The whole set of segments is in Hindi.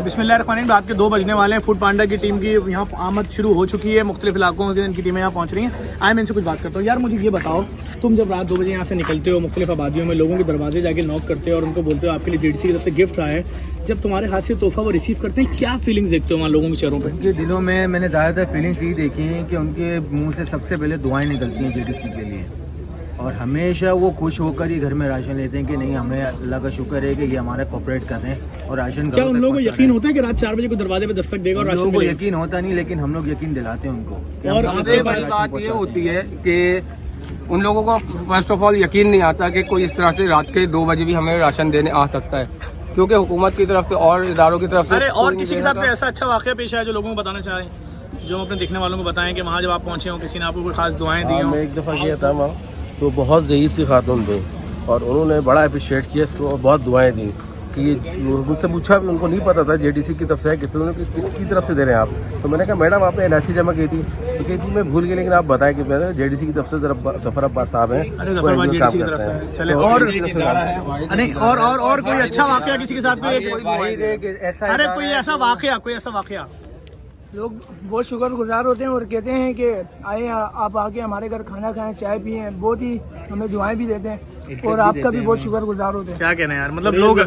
बिस्मिल्लाहिर्रहमानिर्रहीम। रात के 2 बजने वाले हैं। फूड पांडा की टीम की यहाँ आमद शुरू हो चुकी है। मुख्तलिफ इलाकों से इनकी टीमें यहाँ पहुँच रही हैं। आए मैं इनसे कुछ बात करता हूँ। यार मुझे ये बताओ, तुम जब रात 2 बजे यहाँ से निकलते हो, मुख्तलिफ आबादियों में लोगों के दरवाजे जाके नॉक करते हो और उनको बोलते हो आपके लिए JDC की तरफ से गिफ्ट आया है, जब तुम्हारे हाथ से तोहफा वो रिसीव करते हैं, क्या फीलिंग्स देखते हो वहाँ लोगों के चेहरों पर? उनके दिलों में मैंने ज़्यादातर फीलिंग्स यही देखी हैं कि उनके मुंह से सबसे पहले दुआएं निकलती हैं JDC के लिए, और हमेशा वो खुश होकर ही घर में राशन लेते हैं कि नहीं, हमें अल्लाह का शुक्र है कि ये हमारा कोऑपरेट कर रहे हैं और राशन क्या उन लोगों को यकीन होता है कि रात 4 बजे को दरवाजे पे दस्तक देगा और राशन को यकीन होता नहीं, लेकिन हम लोग यकीन दिलाते हैं उनको। और बड़ी बात ये होती है कि उन लोगों को फर्स्ट ऑफ ऑल यकीन नहीं आता कि कोई इस तरह से रात के 2 बजे भी हमें राशन देने आ सकता है, क्योंकि हुकूमत की तरफ से और इदारों की तरफ से। अरे और किसी के साथ कोई ऐसा अच्छा वाकया पेश आया जो लोगों को बताना चाहें, जो अपने देखने वालों को बताएं कि वहाँ जब आप पहुँचे हो किसी ने आपको कोई खास दुआएं दी हो? मैं एक दफ़ा गया था वहाँ, तो बहुत ज़ईफ़ सी खातून थी और उन्होंने बड़ा अप्रिशिएट किया इसको और बहुत दुआएं दी कि मुझसे पूछा भी, उनको नहीं पता था JDC की तरफ से है, किसकी तरफ से दे रहे हैं आप। तो मैंने कहा मैडम आपने NRC जमा की थी, तो कहती मैं भूल गई, लेकिन आप बताएं कि मैंने JDC की तरफ से जरा सफर अब्बास साहब हैं, और कोई अच्छा वाकया किसी के साथ? कोई ऐसा वाकया लोग बहुत शुक्रगुजार होते हैं और कहते हैं कि आए आप आके हमारे घर खाना खाएं, चाय पिए, बहुत ही हमें दुआएं भी देते हैं और आपका भी बहुत शुक्रगुजार होते हैं। क्या कहना है यार, मतलब लोग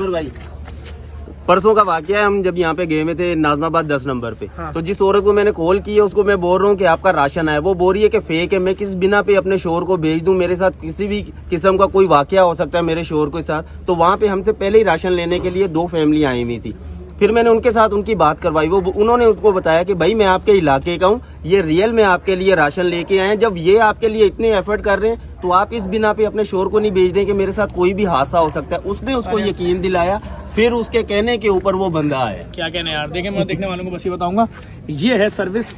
परसों का वाकया है, हम जब यहाँ पे गए हुए थे नाजनाबाद 10 नंबर पे, हाँ। तो जिस औरत को मैंने कॉल की है उसको मैं बोल रहा हूँ कि आपका राशन आया, वो बोल रही है कि फेक है। मैं किस बिना पे अपने शोहर को भेज दूं? मेरे साथ किसी भी किस्म का कोई वाकया हो सकता है मेरे शोहर के साथ। तो वहाँ पे हमसे पहले ही राशन लेने के लिए 2 फैमिली आई हुई थी। फिर मैंने उनके साथ उनकी बात करवाई, उन्होंने उसको बताया कि भाई मैं आपके इलाके का हूँ, ये रियल में आपके लिए राशन लेके आए हैं। जब ये आपके लिए इतने एफर्ट कर रहे हैं तो आप इस बिना पे अपने शोर को नहीं भेज रहे कि मेरे साथ कोई भी हादसा हो सकता है। उसने उसको यकीन दिलाया, फिर उसके कहने के ऊपर वो बंदा आया। क्या कहने यार, देखें मैं देखने वालों को बस ये बताऊंगा, ये है सर्विस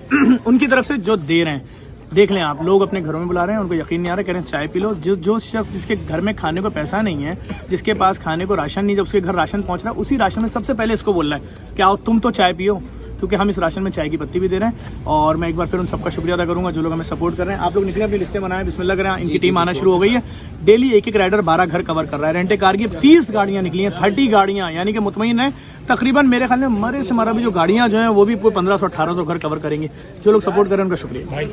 उनकी तरफ से जो दे रहे हैं। देख लें आप, लोग अपने घरों में बुला रहे हैं, उनको यकीन नहीं आ रहा, कह रहे हैं चाय पी लो। जो शख्स जिसके घर में खाने को पैसा नहीं है, जिसके पास खाने को राशन नहीं, जब उसके घर राशन पहुंच रहा है, उसी राशन में सबसे पहले इसको बोल रहा है कि आओ तुम तो चाय पियो, क्योंकि हम इस राशन में चाय की पत्ती भी दे रहे हैं। और मैं एक बार फिर उन सबका शुक्रिया अदा करूंगा जो लोग हमें सपोर्ट कर रहे हैं। आप लोग निकले अपनी लिस्टें बनाएं, बिस्मिल्लाह करें। इनकी टीम आना शुरू हो गई है। डेली एक राइडर 12 घर कवर कर रहा है। रेंटे कार की 30 गाड़ियां निकली हैं, 30 गाड़ियां, यानी कि मुतमईन है तकरीबन मेरे ख्याल में मरे से मरा भी जो गाड़ियां जो हैं वो भी 1500-1800 घर कवर करेंगे। जो लोग सपोर्ट कर रहे हैं उनका शुक्रिया।